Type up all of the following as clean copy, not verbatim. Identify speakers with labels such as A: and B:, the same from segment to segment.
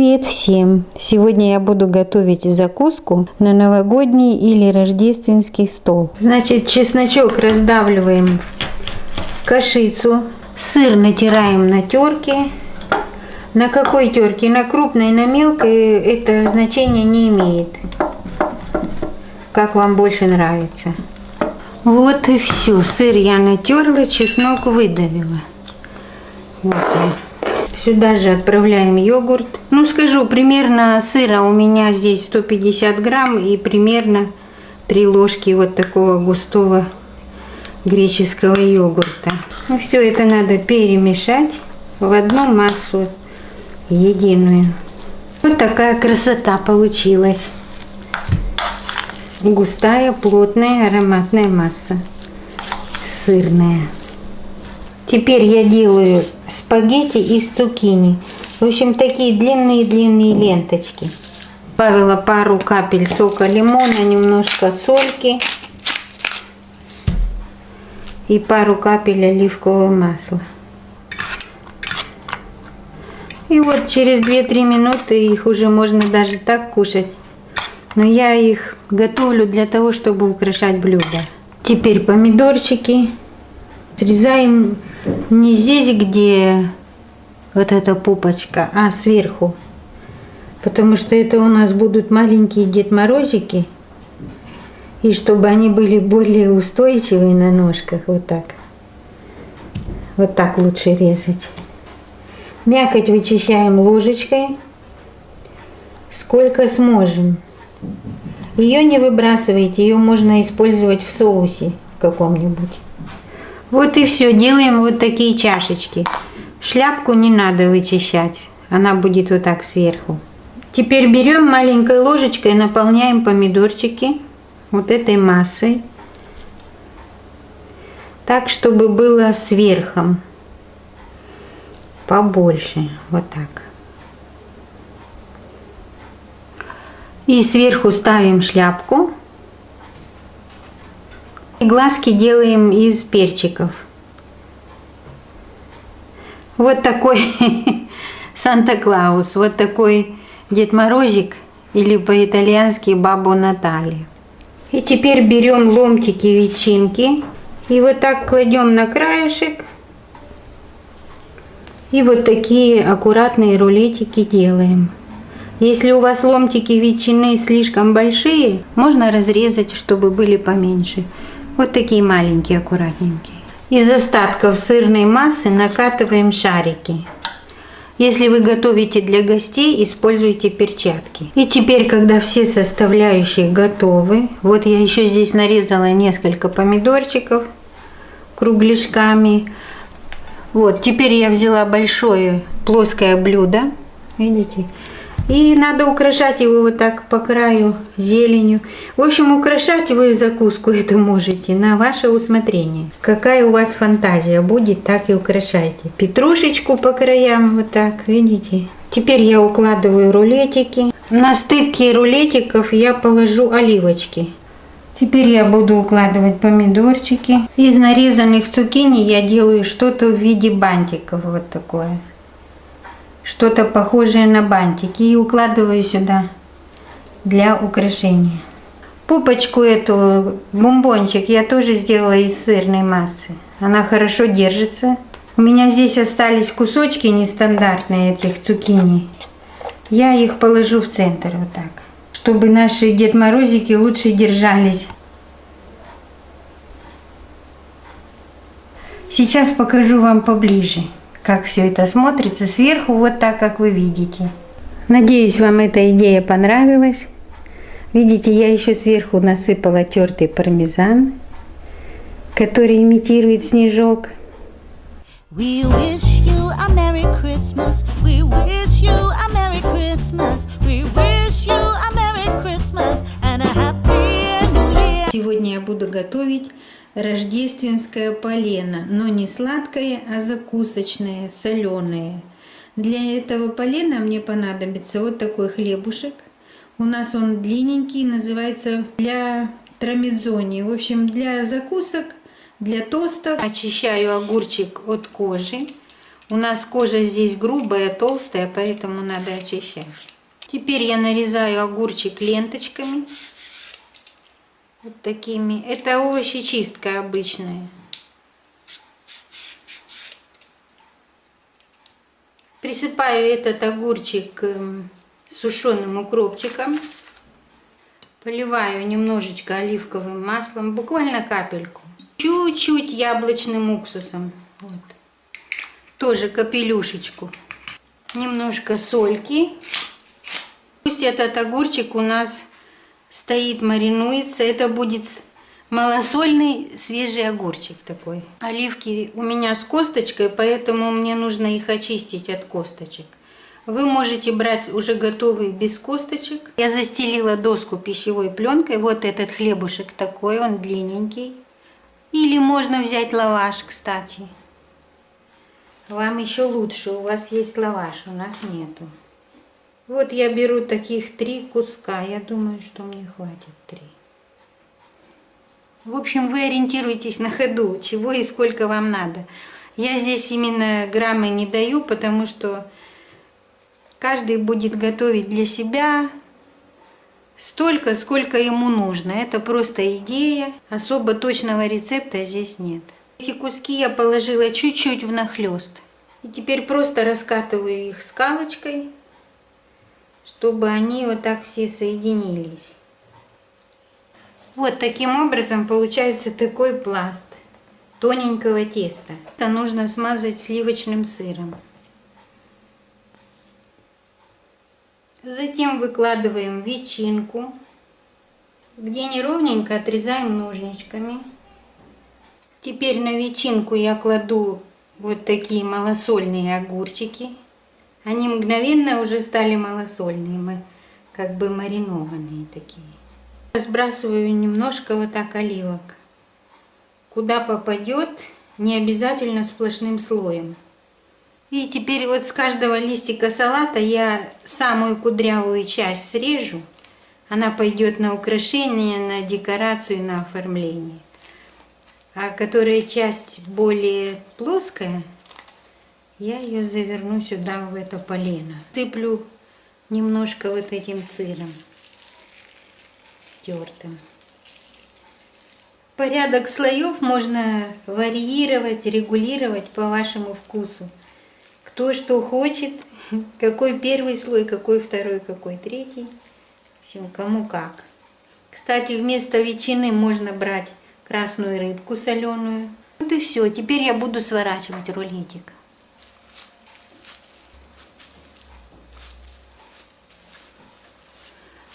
A: Привет всем! Сегодня я буду готовить закуску на новогодний или рождественский стол. Значит, чесночок раздавливаем в кашицу, сыр натираем на терке. На какой терке? На крупной, на мелкой это значение не имеет. Как вам больше нравится. Вот и все. Сыр я натерла, чеснок выдавила. Вот я. Сюда же отправляем йогурт. Ну, скажу, примерно сыра у меня здесь 150 грамм и примерно 3 ложки вот такого густого греческого йогурта. Ну, все это надо перемешать в одну массу единую. Вот такая красота получилась. Густая, плотная, ароматная масса. Сырная. Теперь я делаю спагетти из цукини. В общем, такие длинные-длинные ленточки. Добавила пару капель сока лимона, немножко сольки и пару капель оливкового масла. И вот через 2-3 минуты их уже можно даже так кушать. Но я их готовлю для того, чтобы украшать блюдо. Теперь помидорчики. Срезаем не здесь, где вот эта пупочка, а сверху. Потому что это у нас будут маленькие Дед Морозики. И чтобы они были более устойчивые на ножках, вот так. Вот так лучше резать. Мякоть вычищаем ложечкой, сколько сможем. Ее не выбрасывайте, ее можно использовать в соусе каком-нибудь. Вот и все, делаем вот такие чашечки. Шляпку не надо вычищать, она будет вот так сверху. Теперь берем маленькой ложечкой, наполняем помидорчики вот этой массой. Так, чтобы было сверху побольше, вот так. И сверху ставим шляпку. И глазки делаем из перчиков. Вот такой Санта-Клаус, вот такой Дед Морозик, или по-итальянски Бабо Натали. И теперь берем ломтики ветчинки и вот так кладем на краешек. И вот такие аккуратные рулетики делаем. Если у вас ломтики ветчины слишком большие, можно разрезать, чтобы были поменьше. Вот такие маленькие, аккуратненькие. Из остатков сырной массы накатываем шарики. Если вы готовите для гостей, используйте перчатки. И теперь, когда все составляющие готовы, вот я еще здесь нарезала несколько помидорчиков кругляшками. Вот, теперь я взяла большое плоское блюдо, видите? И надо украшать его вот так по краю зеленью. В общем, украшать вы закуску эту можете на ваше усмотрение. Какая у вас фантазия будет, так и украшайте. Петрушечку по краям вот так, видите? Теперь я укладываю рулетики. На стыке рулетиков я положу оливочки. Теперь я буду укладывать помидорчики. Из нарезанных цукини я делаю что-то в виде бантиков, вот такое. Что-то похожее на бантики и укладываю сюда для украшения. Пупочку эту, бомбончик, я тоже сделала из сырной массы. Она хорошо держится. У меня здесь остались кусочки нестандартные этих цукини. Я их положу в центр вот так, чтобы наши Дед Морозики лучше держались. Сейчас покажу вам поближе, как все это смотрится сверху, вот так, как вы видите. Надеюсь, вам эта идея понравилась. Видите, я еще сверху насыпала тертый пармезан, который имитирует снежок. We wish you a Merry Christmas. We wish you a Merry Christmas. We wish you a Merry Christmas and a Happy New Year. Сегодня я буду готовить рождественское полено, но не сладкое, а закусочное, соленое. Для этого полена мне понадобится вот такой хлебушек. У нас он длинненький, называется для трамедзони. В общем, для закусок, для тостов. Очищаю огурчик от кожи. У нас кожа здесь грубая, толстая, поэтому надо очищать. Теперь я нарезаю огурчик ленточками. Вот такими. Это овощечистка обычная. Присыпаю этот огурчик сушеным укропчиком. Поливаю немножечко оливковым маслом, буквально капельку. Чуть-чуть яблочным уксусом. Вот. Тоже капелюшечку. Немножко сольки. Пусть этот огурчик у нас стоит, маринуется. Это будет малосольный свежий огурчик такой. Оливки у меня с косточкой, поэтому мне нужно их очистить от косточек. Вы можете брать уже готовый без косточек. Я застелила доску пищевой пленкой. Вот этот хлебушек такой, он длинненький. Или можно взять лаваш, кстати. Вам еще лучше, у вас есть лаваш, у нас нету. Вот я беру таких 3 куска. Я думаю, что мне хватит 3. В общем, вы ориентируйтесь на ходу, чего и сколько вам надо. Я здесь именно граммы не даю, потому что каждый будет готовить для себя столько, сколько ему нужно. Это просто идея. Особо точного рецепта здесь нет. Эти куски я положила чуть-чуть внахлёст. И теперь просто раскатываю их скалочкой, чтобы они вот так все соединились. Вот таким образом получается такой пласт тоненького теста. Это нужно смазать сливочным сыром. Затем выкладываем ветчинку, где неровненько отрезаем ножничками. Теперь на ветчинку я кладу вот такие малосольные огурчики. Они мгновенно уже стали малосольные, как бы маринованные такие. Сбрасываю немножко вот так оливок. Куда попадет, не обязательно сплошным слоем. И теперь вот с каждого листика салата я самую кудрявую часть срежу. Она пойдет на украшение, на декорацию, на оформление. А которая часть более плоская, я ее заверну сюда, в это полено. Сыплю немножко вот этим сыром тертым. Порядок слоев можно варьировать, регулировать по вашему вкусу. Кто что хочет, какой первый слой, какой второй, какой третий. В общем, кому как. Кстати, вместо ветчины можно брать красную рыбку соленую. Вот и все. Теперь я буду сворачивать рулетик.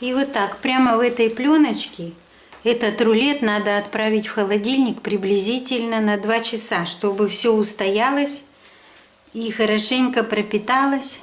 A: И вот так, прямо в этой пленочке, этот рулет надо отправить в холодильник приблизительно на 2 часа, чтобы все устоялось и хорошенько пропиталось.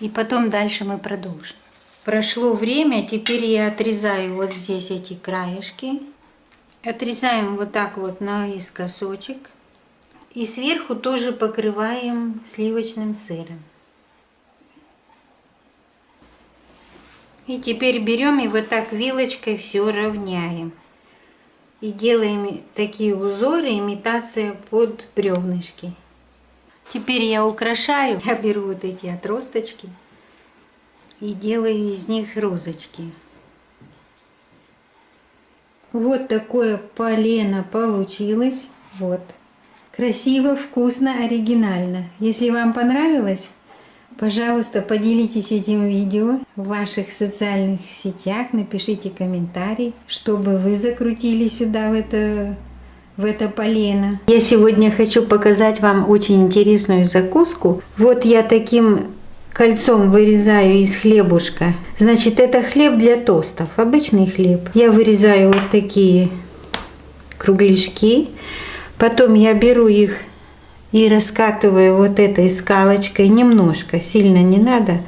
A: И потом дальше мы продолжим. Прошло время, теперь я отрезаю вот здесь эти краешки. Отрезаем вот так вот наискосочек. И сверху тоже покрываем сливочным сыром. И теперь берем и вот так вилочкой все равняем. И делаем такие узоры, имитация под бревнышки. Теперь я украшаю. Я беру вот эти отросточки и делаю из них розочки. Вот такое полено получилось. Вот. Красиво, вкусно, оригинально. Если вам понравилось, пожалуйста, поделитесь этим видео в ваших социальных сетях, напишите комментарий, чтобы вы закрутили сюда в это полено. Я сегодня хочу показать вам очень интересную закуску. Вот я таким кольцом вырезаю из хлебушка. Значит, это хлеб для тостов, обычный хлеб. Я вырезаю вот такие кругляшки. Потом я беру их и раскатываю вот этой скалочкой немножко, сильно не надо.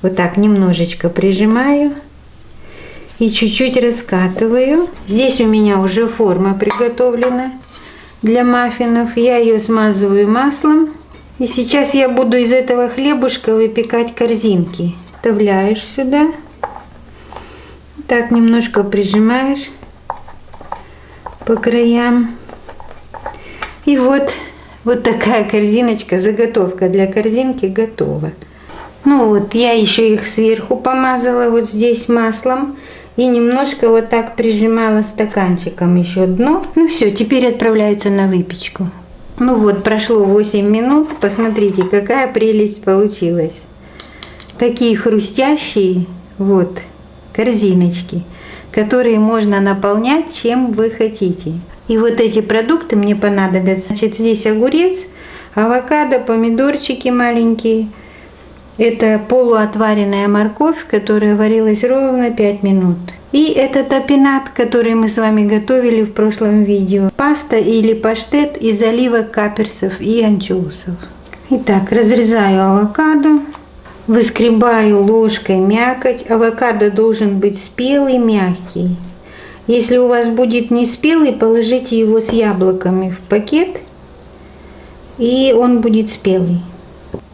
A: Вот так немножечко прижимаю и чуть-чуть раскатываю. Здесь у меня уже форма приготовлена для маффинов. Я ее смазываю маслом. И сейчас я буду из этого хлебушка выпекать корзинки. Вставляешь сюда. Так немножко прижимаешь по краям. И вот Вот такая корзиночка, заготовка для корзинки готова. Ну вот, я еще их сверху помазала вот здесь маслом. И немножко вот так прижимала стаканчиком еще дно. Ну все, теперь отправляются на выпечку. Ну вот, прошло 8 минут. Посмотрите, какая прелесть получилась. Такие хрустящие вот корзиночки, которые можно наполнять чем вы хотите. И вот эти продукты мне понадобятся. Значит, здесь огурец, авокадо, помидорчики маленькие. Это полуотваренная морковь, которая варилась ровно 5 минут. И это топинат, который мы с вами готовили в прошлом видео. Паста или паштет из оливок, каперсов и анчоусов. Итак, разрезаю авокадо. Выскребаю ложкой мякоть. Авокадо должен быть спелый, мягкий. Если у вас будет не спелый, положите его с яблоками в пакет, и он будет спелый.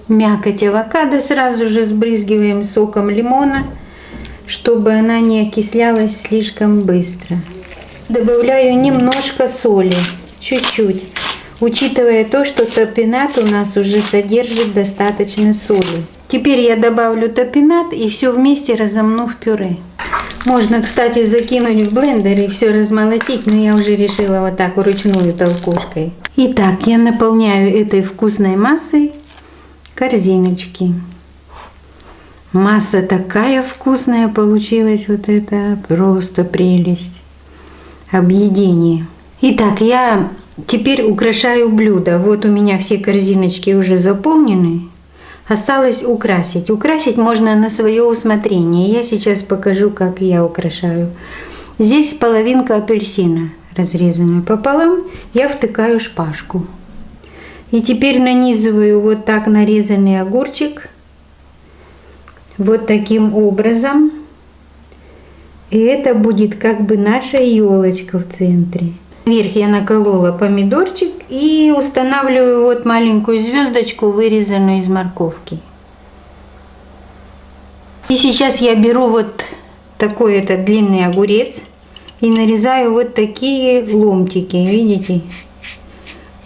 A: Мякоть авокадо сразу же сбрызгиваем соком лимона, чтобы она не окислялась слишком быстро. Добавляю немножко соли, чуть-чуть, учитывая то, что топинат у нас уже содержит достаточно соли. Теперь я добавлю топинат и все вместе разомну в пюре. Можно, кстати, закинуть в блендер и все размолотить, но я уже решила вот так вручную толкушкой. Итак, я наполняю этой вкусной массой корзиночки. Масса такая вкусная получилась, вот это просто прелесть, объедение. Итак, я теперь украшаю блюдо. Вот у меня все корзиночки уже заполнены. Осталось украсить. Украсить можно на свое усмотрение. Я сейчас покажу, как я украшаю. Здесь половинка апельсина, разрезанную пополам, я втыкаю шпажку. И теперь нанизываю вот так нарезанный огурчик. Вот таким образом. И это будет как бы наша елочка в центре. Вверх я наколола помидорчик и устанавливаю вот маленькую звездочку, вырезанную из морковки. И сейчас я беру вот такой этот длинный огурец и нарезаю вот такие ломтики, видите?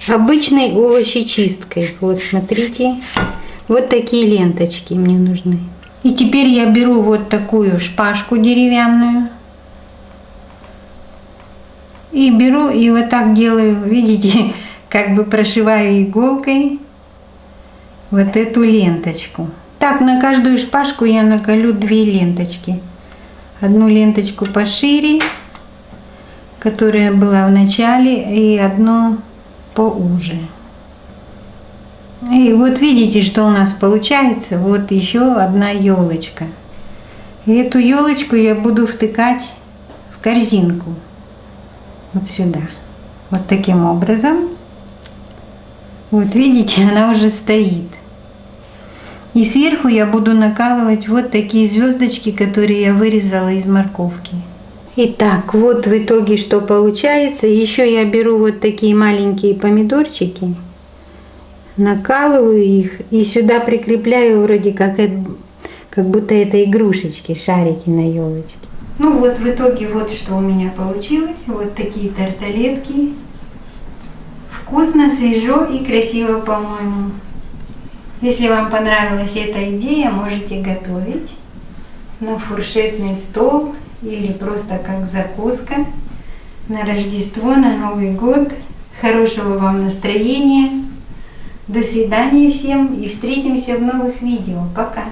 A: Обычной овощечисткой. Вот смотрите, вот такие ленточки мне нужны. И теперь я беру вот такую шпажку деревянную. И беру и вот так делаю, видите, как бы прошиваю иголкой вот эту ленточку. Так, на каждую шпажку я наколю 2 ленточки. Одну ленточку пошире, которая была в начале, и одну поуже. И вот видите, что у нас получается. Вот еще одна елочка. И эту елочку я буду втыкать в корзинку. Вот сюда. Вот таким образом. Вот видите, она уже стоит. И сверху я буду накалывать вот такие звездочки, которые я вырезала из морковки. Итак, вот в итоге что получается. Еще я беру вот такие маленькие помидорчики, накалываю их и сюда прикрепляю вроде как будто это игрушечки, шарики на елочке. Ну вот в итоге вот что у меня получилось. Вот такие тарталетки. Вкусно, свежо и красиво, по-моему. Если вам понравилась эта идея, можете готовить на фуршетный стол или просто как закуска на Рождество, на Новый год. Хорошего вам настроения. До свидания всем и встретимся в новых видео. Пока!